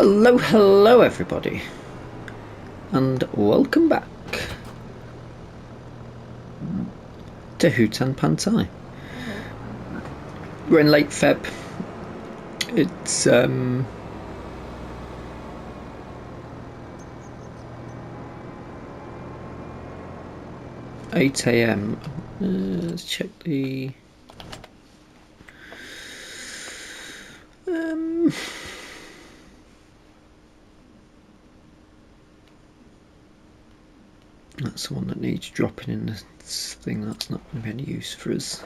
Hello, hello everybody, and welcome back to Hutan Pantai. We're in late Feb. It's 8 AM. Let's check the that's the one that needs dropping in this thing. That's not going to be any use for us.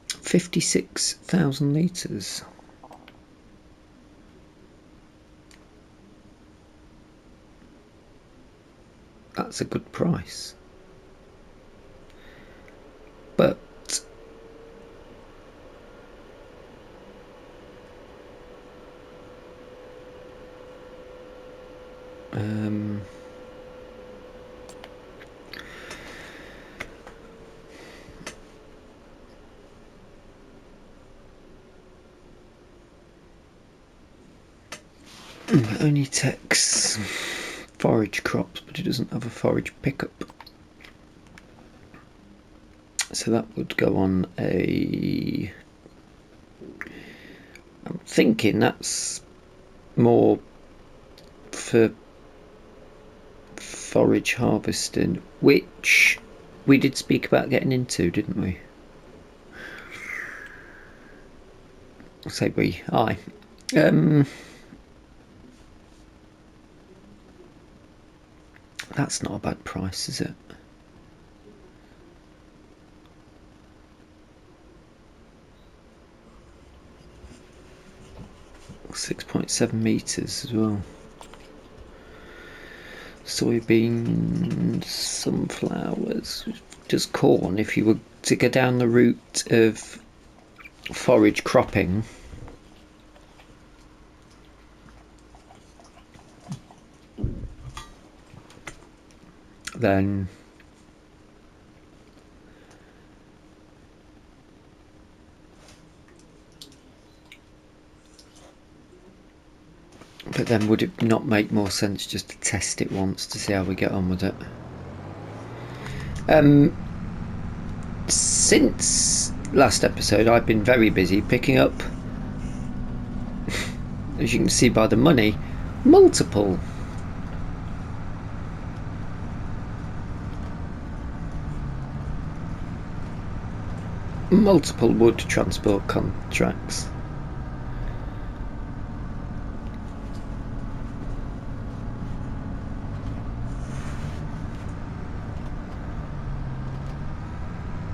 $56,000 litres. That's a good price. But it only takes forage crops, but it doesn't have a forage pickup. So that would go on a... I'm thinking that's more for forage harvesting, which we did speak about getting into, didn't we? I'll say we. Aye. That's not a bad price, is it? .7 meters as well. Soybeans, sunflowers, just corn. If you were to go down the route of forage cropping, then would it not make more sense just to test it once to see how we get on with it? Since last episode I've been very busy picking up, as you can see by the money, multiple wood transport contracts.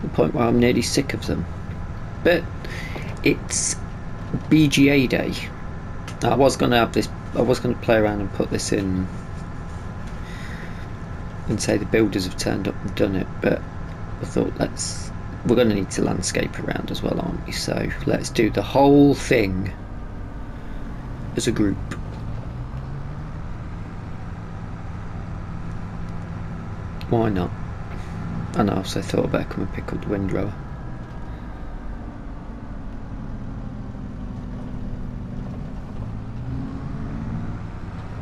The point where I'm nearly sick of them. But it's BGA day. I was going to have this, I was going to play around and put this in and say the builders have turned up and done it, but I thought we're going to need to landscape around as well, aren't we? So let's do the whole thing as a group. Why not? And I also thought I'd better come and pick up the windrower.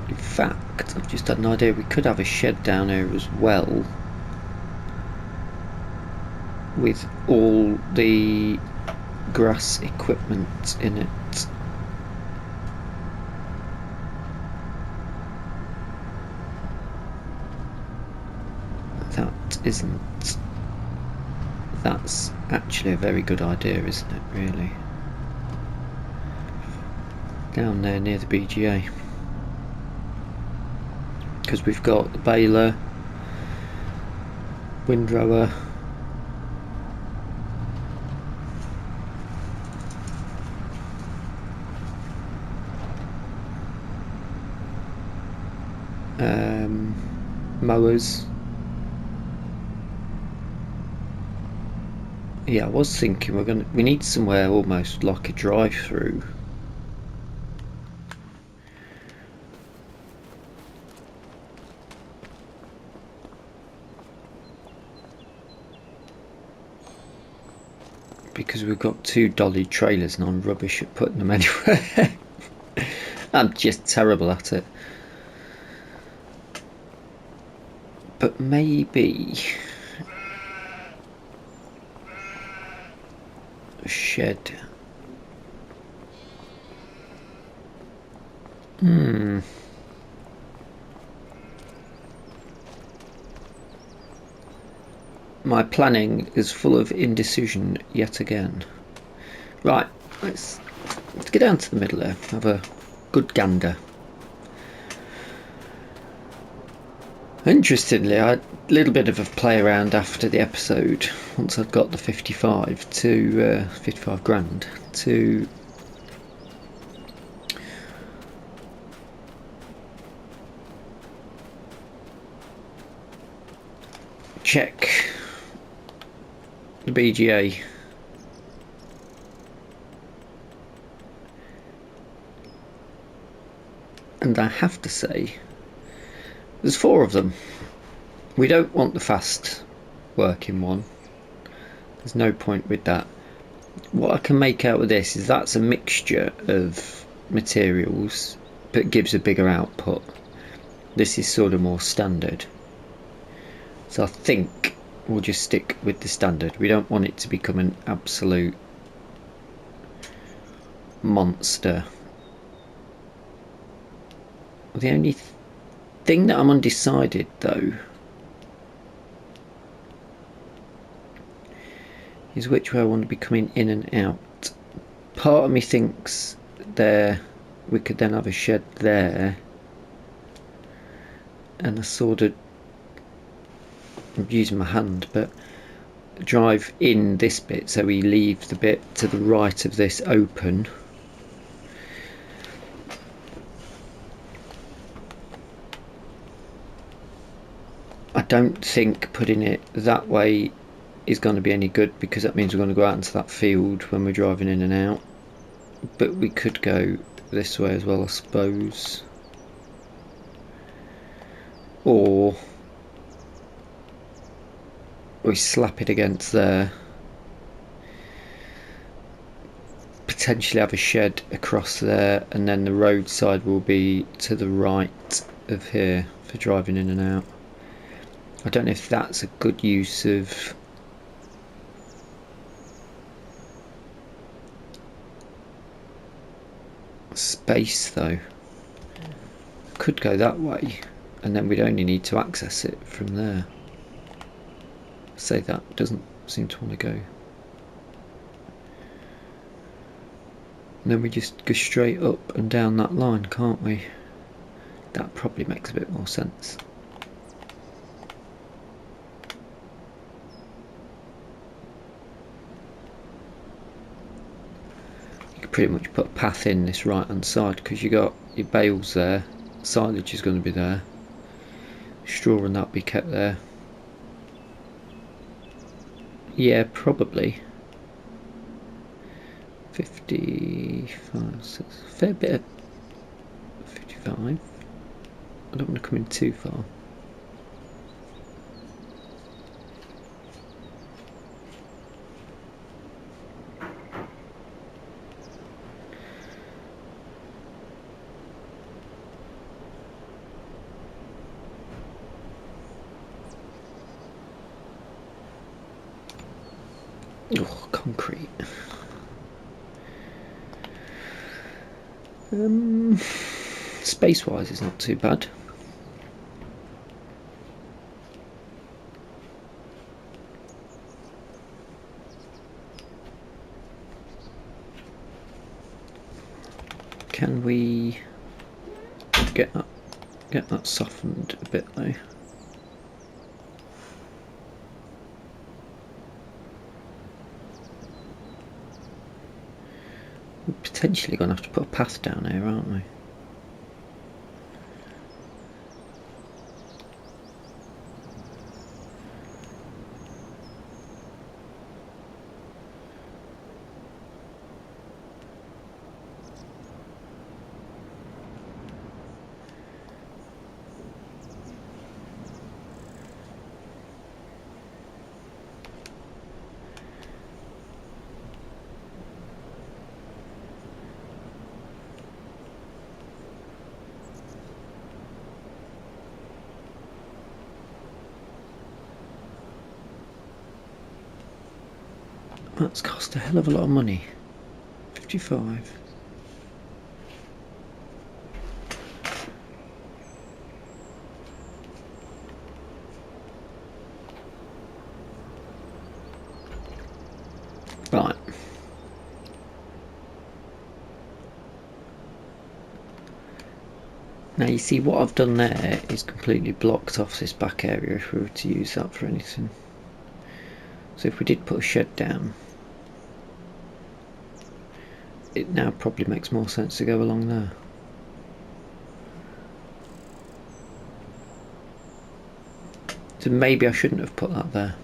In fact, I've just had an idea, we could have a shed down here as well, with all the grass equipment in it. That's actually a very good idea, isn't it, really? Down there near the BGA, because we've got the baler, windrower, mowers. Yeah, I was thinking we need somewhere almost like a drive-through. because we've got 2 dollied trailers and I'm rubbish at putting them anywhere. I'm just terrible at it. But maybe a shed. My planning is full of indecision yet again. Right, let's get down to the middle there, have a good gander. Interestingly, I had a little bit of a play around after the episode, once I'd got the 55 grand to check the BGA. And I have to say, there's 4 of them. We don't want the fast working one. There's no point with that. What I can make out of this is that's a mixture of materials but gives a bigger output. This is sort of more standard. So I think we'll just stick with the standard. We don't want it to become an absolute monster. The only thing that I'm undecided though is which way I want to be coming in and out. Part of me thinks there we could then have a shed there and a sort of, I'm using my hand, but drive in this bit so we leave the bit to the right of this open. I don't think putting it that way is going to be any good, because that means we're going to go out into that field when we're driving in and out. But we could go this way as well, I suppose. Or we slap it against there. Potentially have a shed across there, and then the roadside will be to the right of here for driving in and out. I don't know if that's a good use of space though. Could go that way and then we'd only need to access it from there. Say that doesn't seem to want to go. And then we just go straight up and down that line, can't we? That probably makes a bit more sense. Pretty much put a path in this right hand side, because you got your bales there, silage is going to be there, straw and that be kept there. Yeah, probably 55, so it's a fair bit of 55. I don't want to come in too far. Oh, concrete. Space-wise, it's not too bad. Can we get that softened a bit though? We're potentially going to have to put a path down here, aren't we? That's cost a hell of a lot of money. 55. Right. Now you see what I've done there is completely blocked off this back area if we were to use that for anything. So if we did put a shed down, it now probably makes more sense to go along there. So maybe I shouldn't have put that there.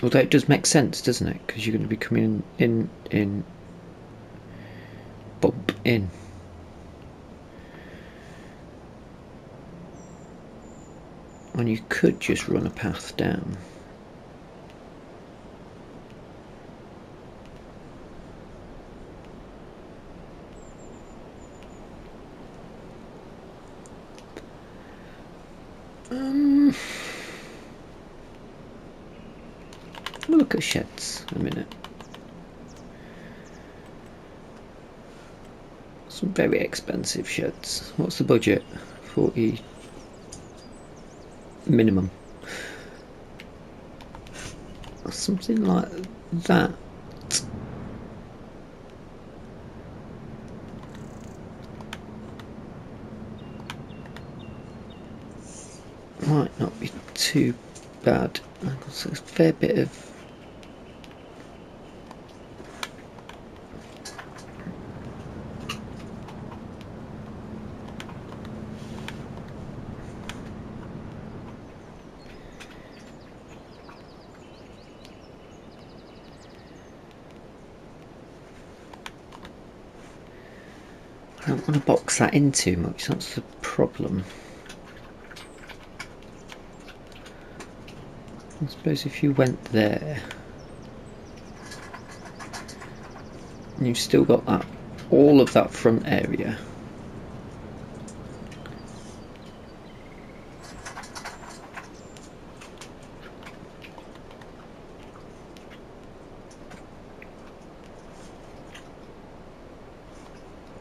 Although it does make sense, doesn't it? Because you're going to be coming in, bump in. And you could just run a path down. We'll look at sheds in a minute. Some very expensive sheds. What's the budget? 40 minimum. Something like that. Might not be too bad. There's a fair bit of I don't want to box that in too much, that's the problem. I suppose if you went there, and you've still got that, all of that front area.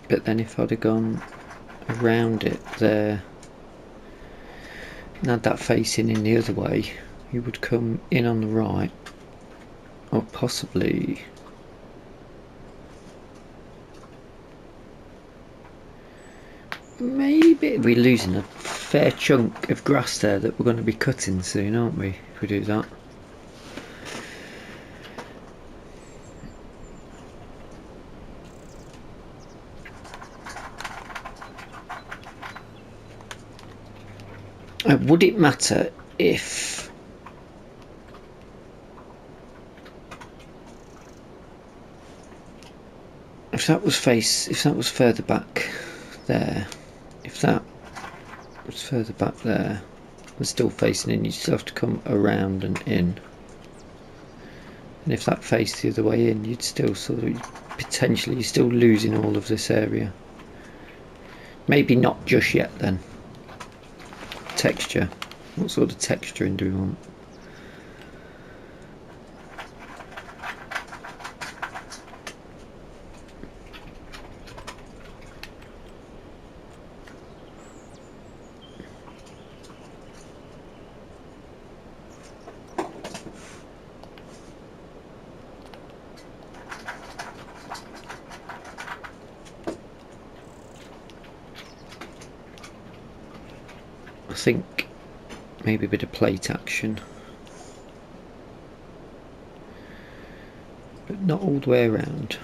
But then if I'd have gone around it there and had that facing in the other way, you would come in on the right, or possibly maybe we're losing a fair chunk of grass there that we're going to be cutting soon, aren't we, if we do that. Would it matter if that was further back there, if that was further back there and still facing in, you still have to come around and in, and if that faced the other way in, you'd still sort of potentially, you're still losing all of this area. Maybe not just yet then. Texture, what sort of texturing do we want? I think maybe a bit of plate action, but not all the way around.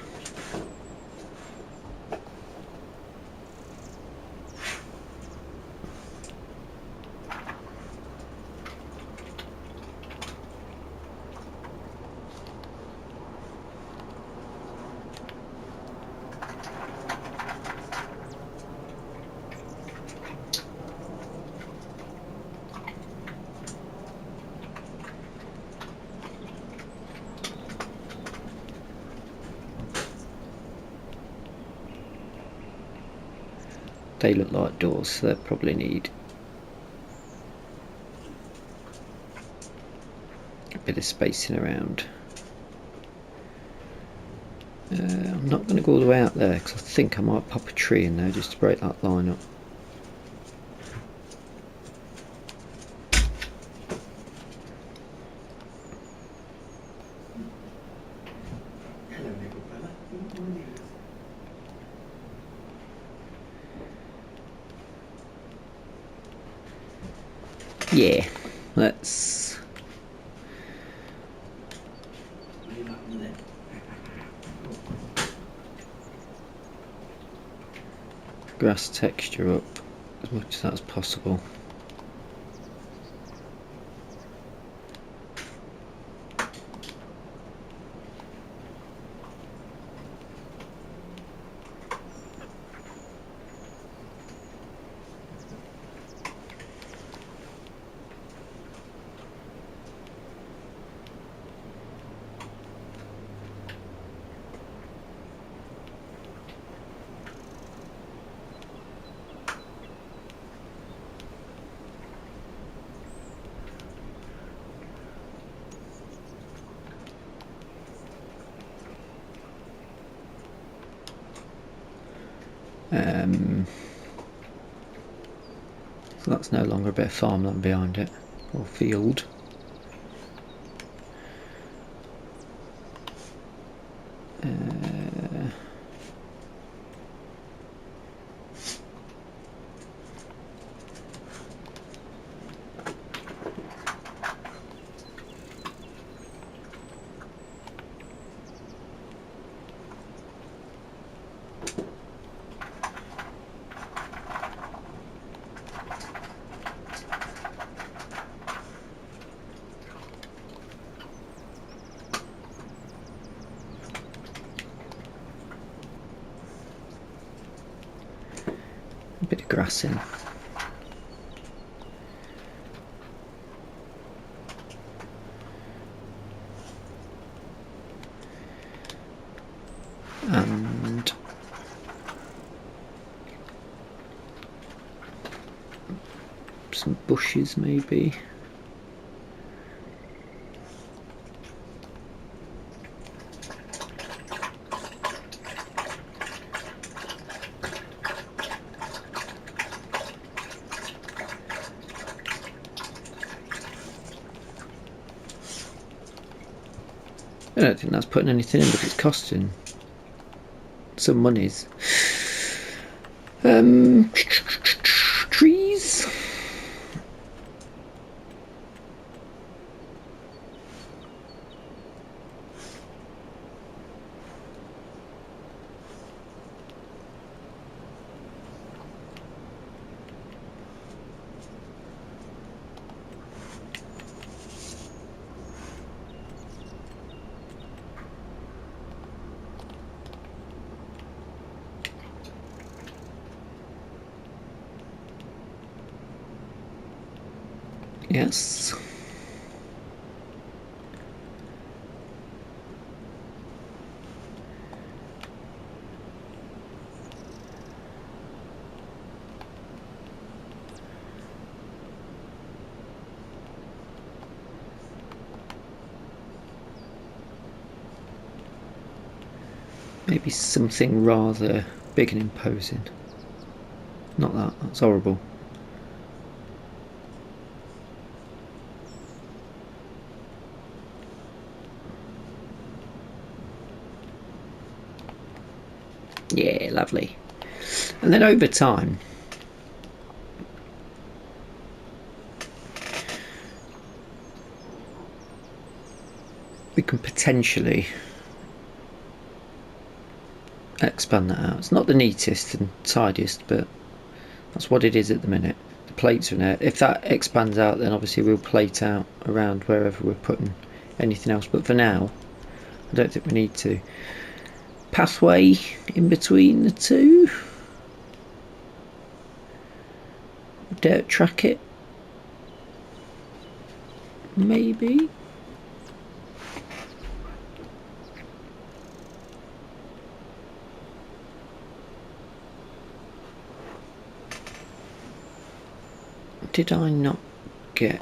They look like doors, so they'll probably need a bit of spacing around. I'm not going to go all the way out there because I think I might pop a tree in there just to break that line up. Yeah, let's grass texture up as much as that's possible. So that's no longer a bit of farmland behind it, or field. A bit of grass in. And some bushes maybe. I don't think that's putting anything in, but it's costing some monies. Trees. Yes. Maybe something rather big and imposing. Not that, that's horrible. Yeah, lovely. And then over time, we can potentially expand that out. It's not the neatest and tidiest, but that's what it is at the minute. The plates are in there. If that expands out, then obviously we'll plate out around wherever we're putting anything else, but for now I don't think we need to. Pathway in between the two. Dirt track it. Maybe. Did I not get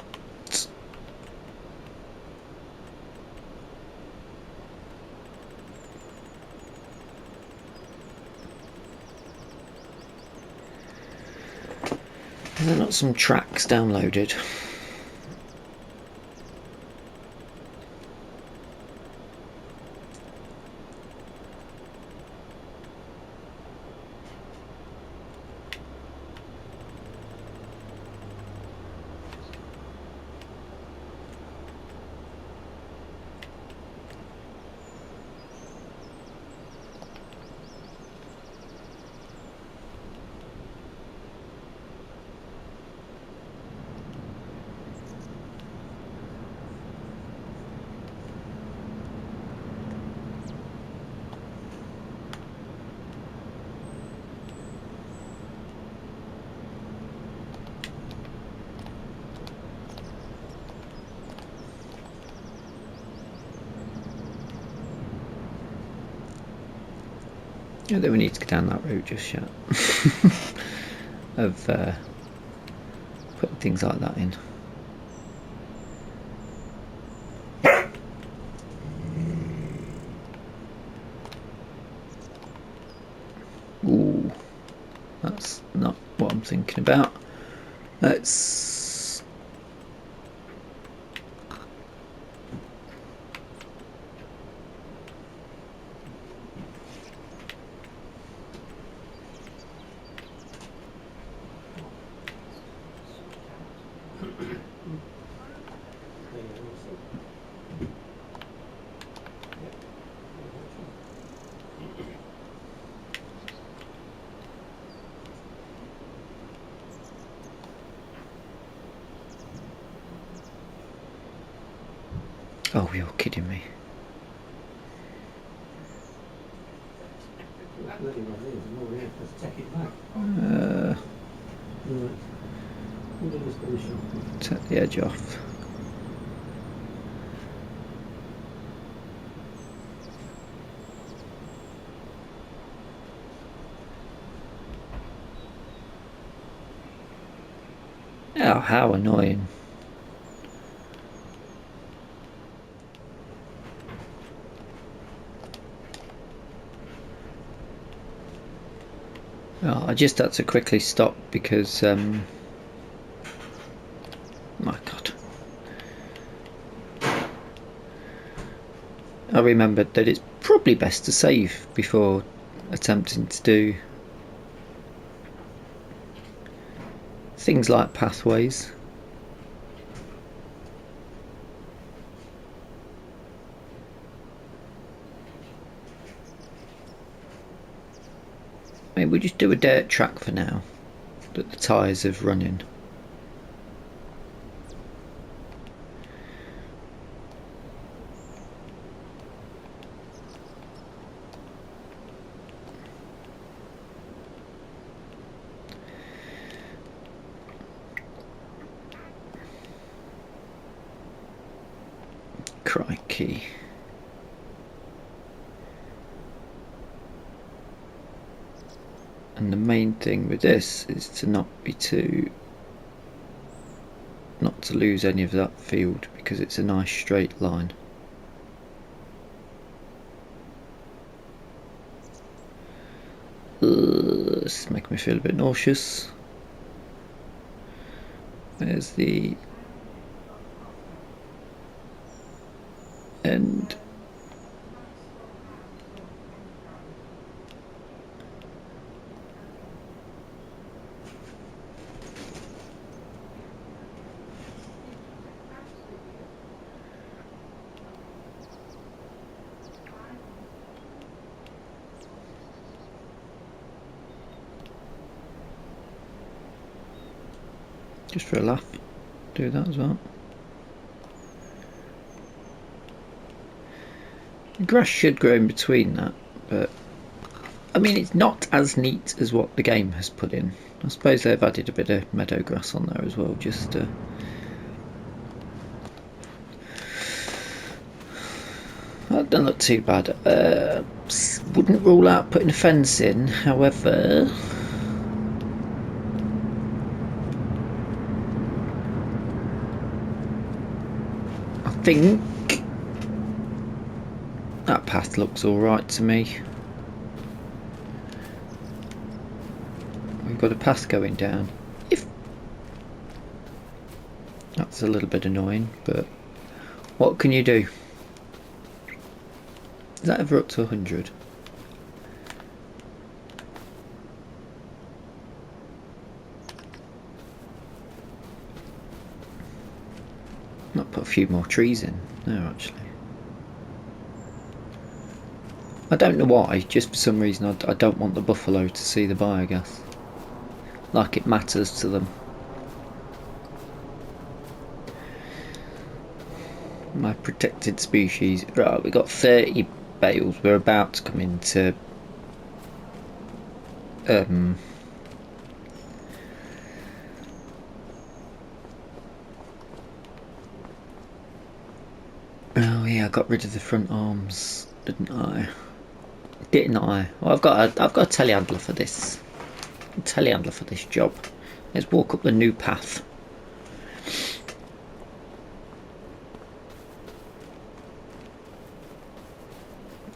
Are there not some tracks downloaded? I don't think we need to go down that route just yet. Of putting things like that in. Ooh, that's not what I'm thinking about. Let's oh, you're kidding me. Take the edge off. Oh, how annoying. Oh, I just had to quickly stop because my God, I remembered that it's probably best to save before attempting to do things like pathways. Maybe we just do a dirt track for now that the tyres have run in. Crikey. And the main thing with this is to not to lose any of that field because it's a nice straight line. This is making me feel a bit nauseous. There's the end. Just for a laugh, do that as well. The grass should grow in between that, but I mean it's not as neat as what the game has put in. I suppose they've added a bit of meadow grass on there as well, just that doesn't look too bad. Wouldn't rule out putting a fence in, however. I think that path looks alright to me. We've got a path going down. It's a little bit annoying, but what can you do? Is that ever up to 100? Might put a few more trees in there actually. I don't know why, just for some reason I don't want the buffalo to see the biogas. Like it matters to them. My protected species. Right, we got 30 bales. We're about to come into oh yeah, I got rid of the front arms, didn't I? Well, I've got a telehandler for this. A telehandler for this job. Let's walk up the new path.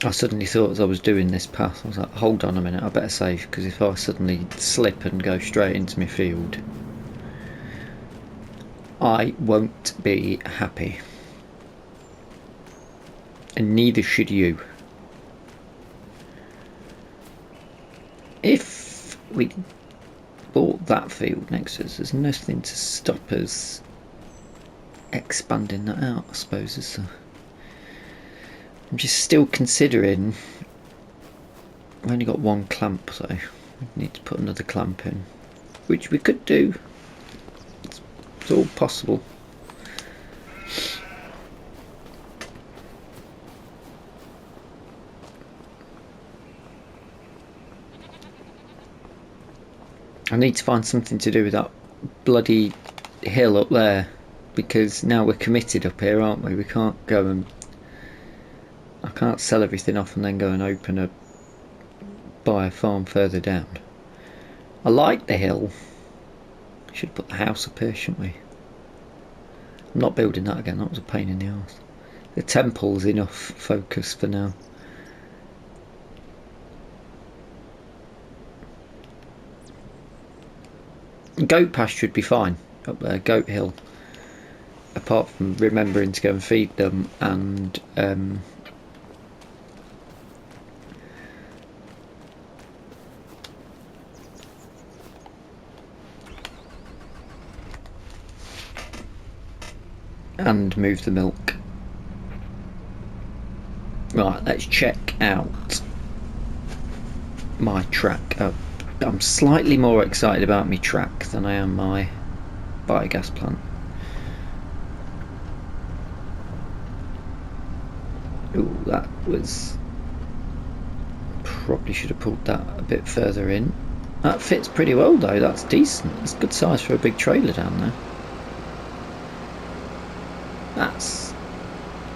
I suddenly thought as I was doing this path, I was like, hold on a minute, I better save, because if I suddenly slip and go straight into my field, I won't be happy. And neither should you. If we bought that field next to us, there's nothing to stop us expanding that out, I suppose, is there? I'm just still considering. I've only got one clamp, so we need to put another clamp in, which we could do. It's all possible. I need to find something to do with that bloody hill up there, because now we're committed up here, aren't we? We can't go and I can't sell everything off and then go and buy a farm further down. I like the hill. Should put the house up here, shouldn't we? I'm not building that again, that was a pain in the arse. The temple's enough focus for now. Goat pasture should be fine up there, Goat Hill. Apart from remembering to go and feed them and move the milk. Right, let's check out my track. I'm slightly more excited about my track than I am my biogas plant. Ooh, that was... Probably should have pulled that a bit further in. That fits pretty well though, that's decent. It's good size for a big trailer down there.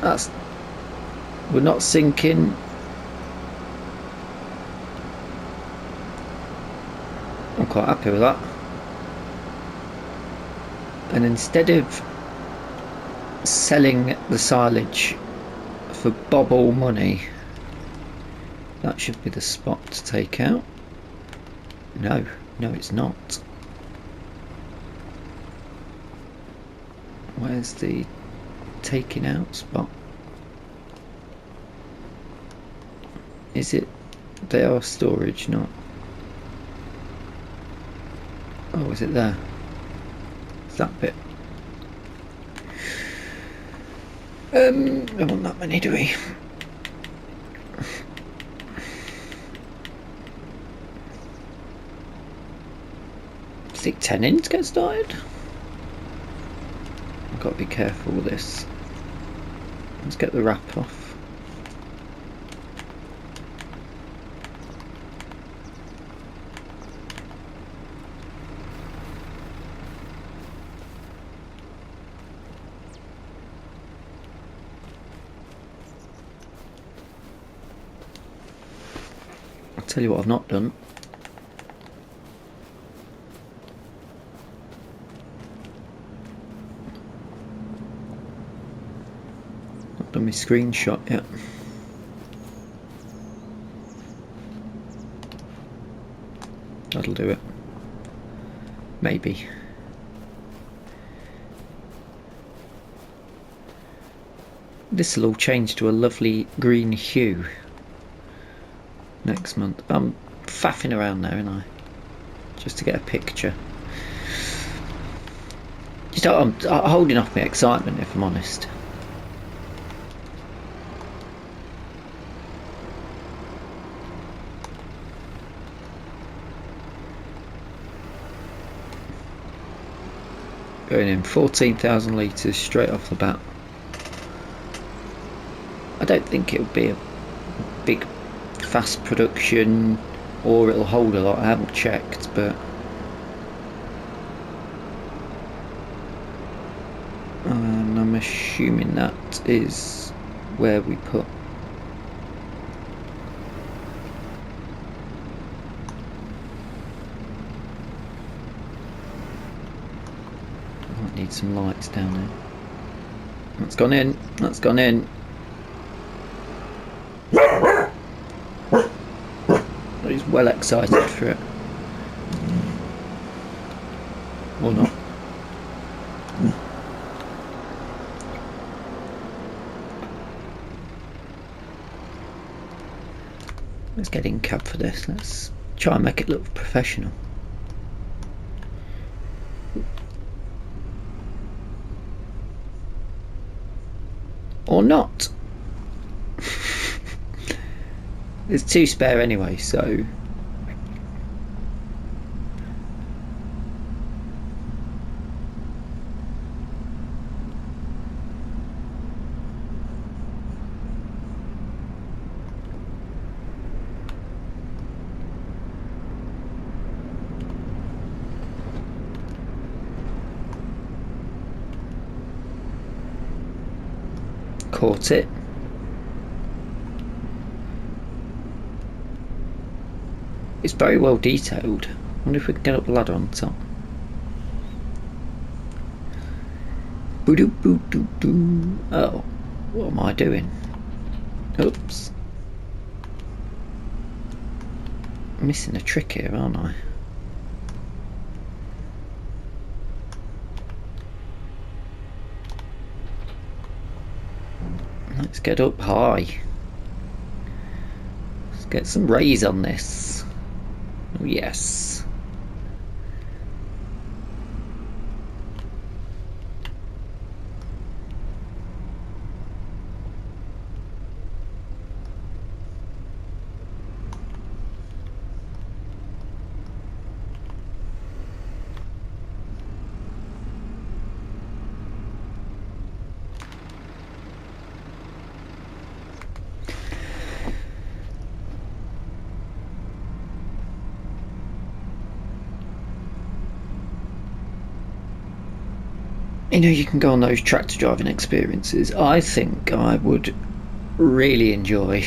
That's we're not sinking. I'm quite happy with that. And instead of selling the silage for bobble money, that should be the spot to take out. No, it's not. Where's the taking out spot? Is it there? Storage, not. Oh, is it there? Is that bit? Don't want that many, do we? Stick 10 in to get started. I've got to be careful with this. Let's get the wrap off. Tell you what I've not done. Not done my screenshot yet. That'll do it. Maybe. this will all change to a lovely green hue next month. I'm faffing around there, aren't I? Just to get a picture. I'm holding off my excitement, if I'm honest. Going in 14,000 litres straight off the bat. I don't think it'll be a big fast production, or it'll hold a lot. I haven't checked, but I'm assuming that is where we put. I might need some lights down there. That's gone in. That's gone in. He's well excited for it. Or not. Let's get in cab for this. Let's try and make it look professional. Or not. There's 2 spare anyway, so caught it. It's very well detailed. I wonder if we can get up the ladder on top. Oh, what am I doing? Oops. I'm missing a trick here, aren't I? Let's get up high. Let's get some rays on this. Oh yes. You know, you can go on those tractor driving experiences. I think I would really enjoy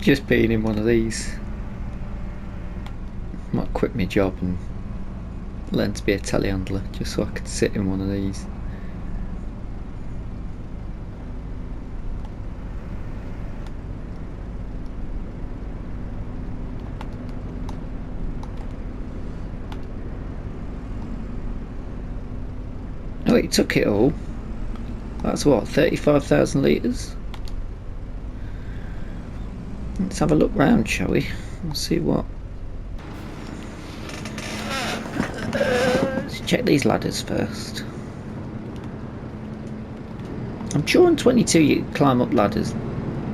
just being in one of these. Might quit my job and learn to be a telehandler just so I could sit in one of these. Oh, it took it all. That's what, 35,000 litres? Let's have a look round, shall we? We'll see what. Let's check these ladders first. I'm sure on 22 you can climb up ladders.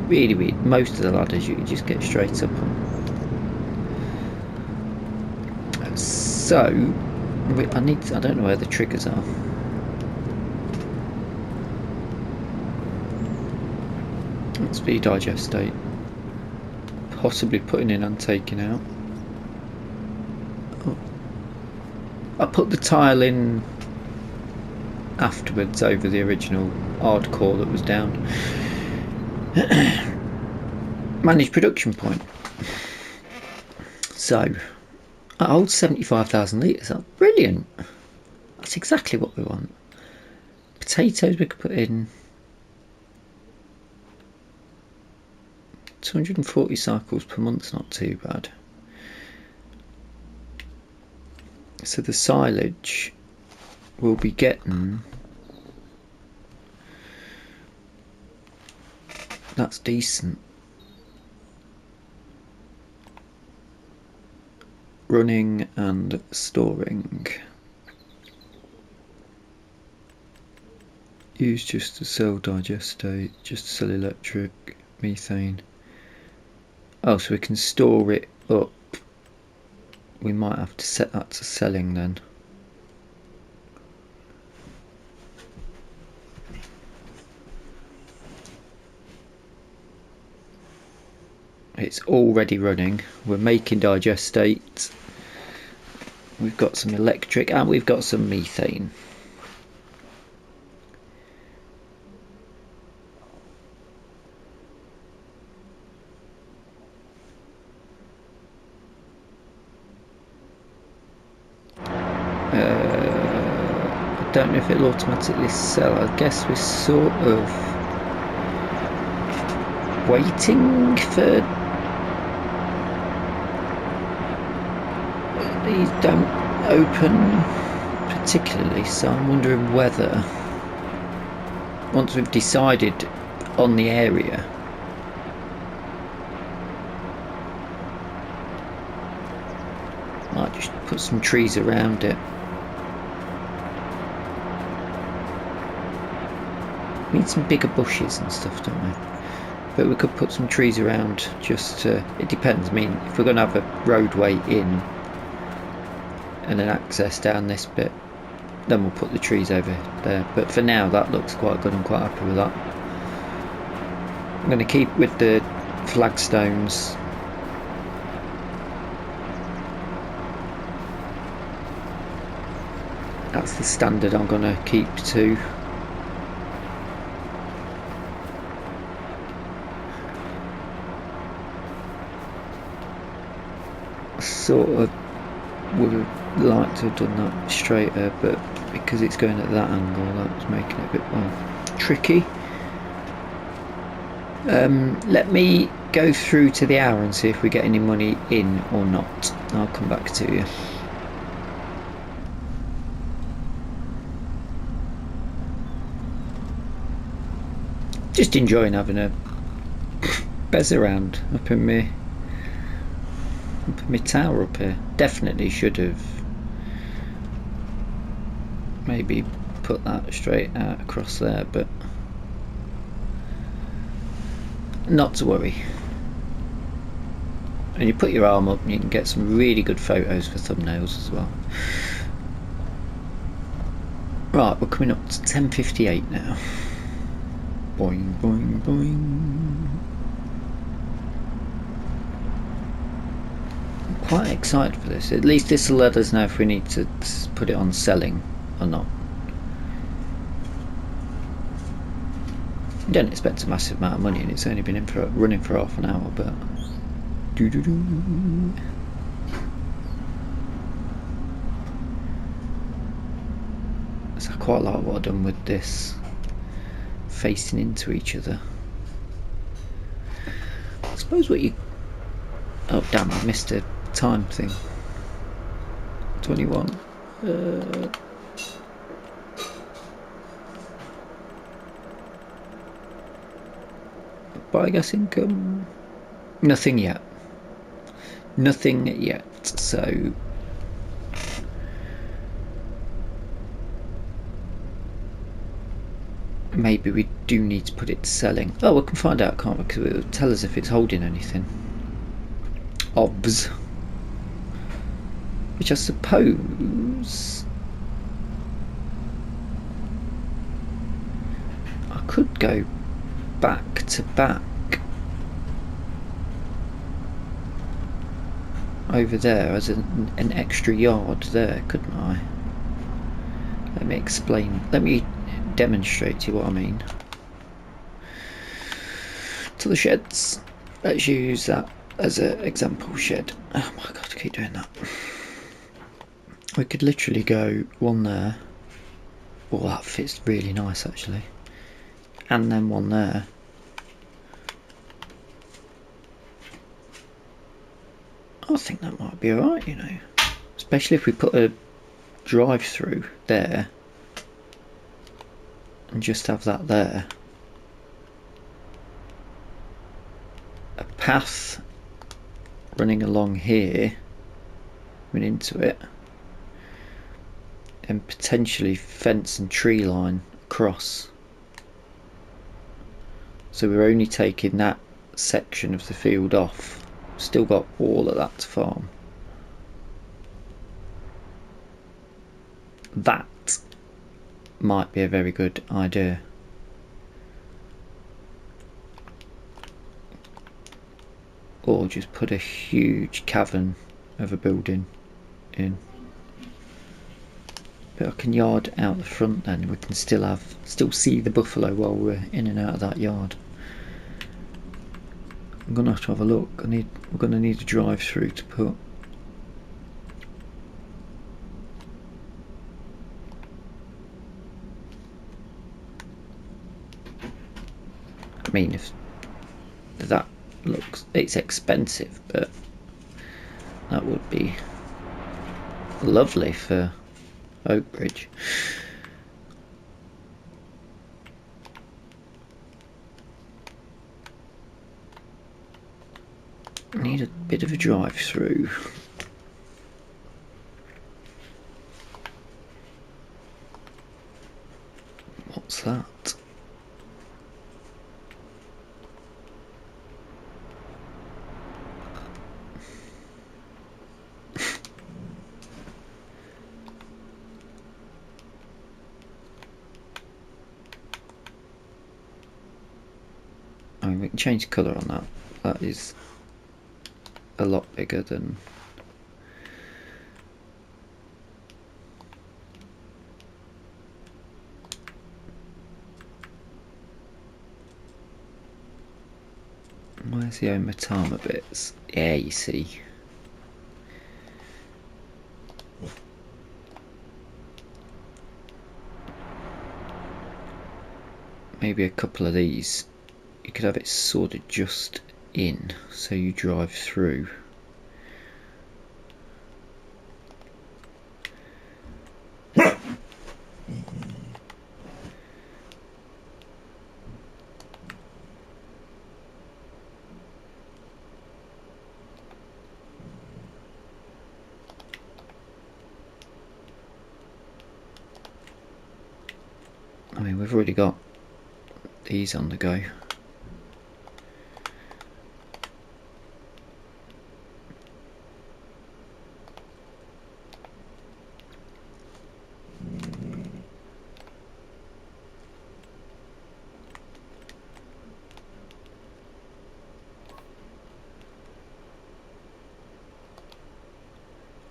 Really weird. Most of the ladders you can just get straight up on. So, I don't know where the triggers are. Speed digestate, possibly putting in and taking out. Oh. I put the tile in afterwards over the original hardcore that was down. Managed production point. So I hold 75,000 litres. That's brilliant. That's exactly what we want. Potatoes we could put in 240 cycles per month's not too bad. So the silage will be getting That's decent. Running and storing. Use just to sell digestate, just to sell electric, methane. Oh, so we can store it up. We might have to set that to selling then. It's already running. We're making digestate. We've got some electric and we've got some methane. I don't know if it'll automatically sell. I guess we're sort of waiting for... These don't open particularly, so I'm wondering whether once we've decided on the area, might just put some trees around it. We need some bigger bushes and stuff, don't we? But we could put some trees around just to... It depends. I mean, if we're going to have a roadway in and an access down this bit, then we'll put the trees over there. But for now, that looks quite good. I'm quite happy with that. I'm going to keep with the flagstones. That's the standard I'm going to keep to. Sort of would have liked to have done that straighter, but because it's going at that angle, that's making it a bit more tricky. Let me go through to the hour and see if we get any money in or not. I'll come back to you. Just enjoying having a bez around up in my tower up here. Definitely should have maybe put that straight out across there, but not to worry. And you put your arm up and you can get some really good photos for thumbnails as well. Right, we're coming up to 10:58 now. Boing, boing, boing. Quite excited for this. At least this will let us know if we need to put it on selling or not. I don't expect a massive amount of money, and it's only been running for half an hour, but so I quite like what I've done with this facing into each other. I suppose what you... Oh damn, I missed a time thing. 21. Biogas income. Nothing yet. Nothing yet. So maybe we do need to put it to selling. Oh, we can find out, can't we? Because it will tell us if it's holding anything. OBS. Which I suppose I could go back to back over there as an extra yard there, couldn't I? Let me explain. Let me demonstrate to you what I mean. To the sheds. Let's use that as an example shed. Oh my god, I keep doing that. We could literally go one there. Oh, that fits really nice actually. And then one there. I think that might be alright, you know. Especially if we put a drive-through there. And just have that there. path running along here, went into it, and potentially fence and tree line across. So we're only taking that section of the field off. Still got all of that to farm. That might be a very good idea. Or just put a huge cavern of a building in. But I can yard out the front then. We can still see the buffalo while we're in and out of that yard. I'm gonna have to have a look. We're gonna need a drive through to put. I mean, if that looks, it's expensive, but that would be lovely for Oakbridge. Need a bit of a drive through. What's that? I mean, we can change the colour on that. That is a lot bigger than. Where's the Omatama bits? Yeah, you see. Maybe a couple of these. You could have it sort of just in, so you drive through. I mean, we've already got these on the go.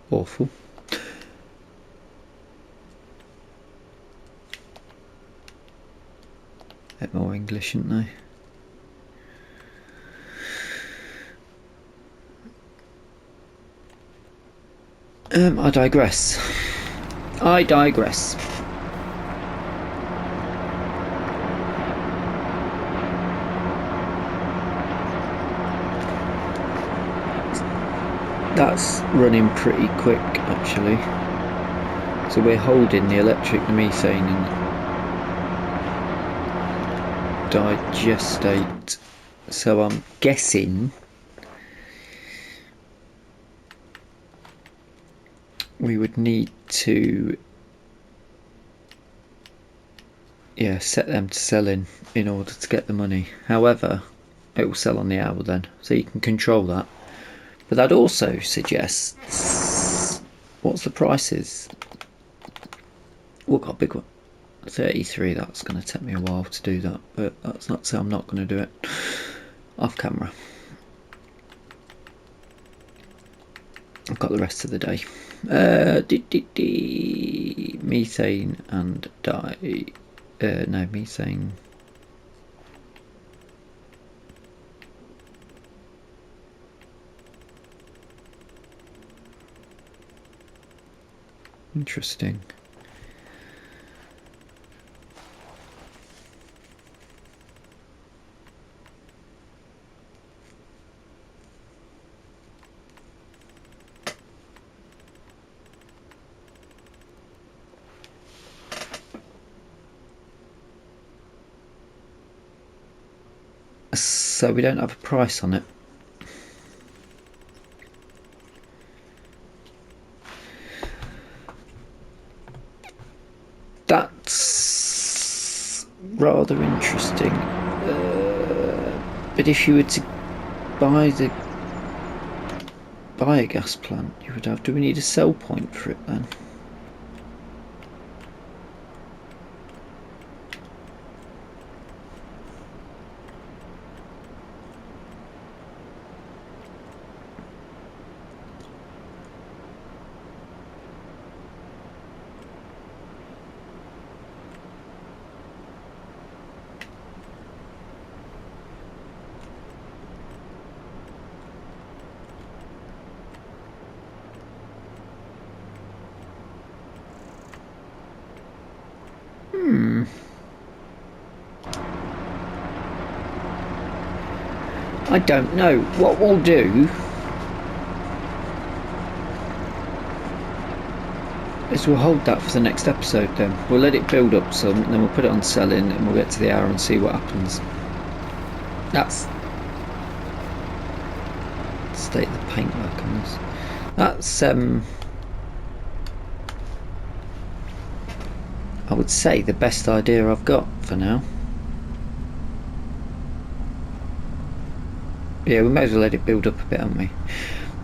Awful. A bit more English, shouldn't they? I digress. I digress. That's running pretty quick, actually. So we're holding the electric, the methane, and digestate. So I'm guessing we would need to set them to selling in order to get the money. However, it will sell on the hour then, so you can control that. But that also suggests, what's the prices? Oh, got a big one. 33, that's going to take me a while to do that, but that's not to say I'm not going to do it off camera. I've got the rest of the day. Methane and no, methane. Interesting. So we don't have a price on it. rather interesting. But if you were to buy the biogas plant, you would have. Do we need a sell point for it then? I don't know. What we'll do is we'll hold that for the next episode then. We'll let it build up some, and then we'll put it on selling, and we'll get to the hour and see what happens. That's state the paintwork on this. That's I would say the best idea I've got for now. Yeah, we may as well let it build up a bit, haven't we?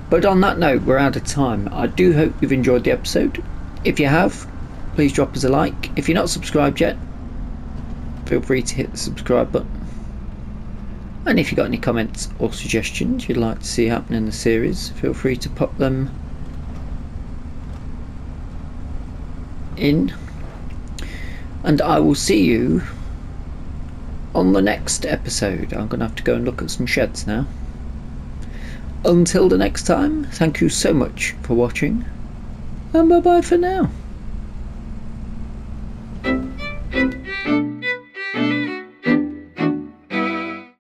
But on that note, we're out of time. I do hope you've enjoyed the episode. If you have, please drop us a like. If you're not subscribed yet, feel free to hit the subscribe button. And if you've got any comments or suggestions you'd like to see happen in the series, feel free to pop them in. And I will see you on the next episode. I'm going to have to go and look at some sheds now. Until the next time, thank you so much for watching, and bye bye for now.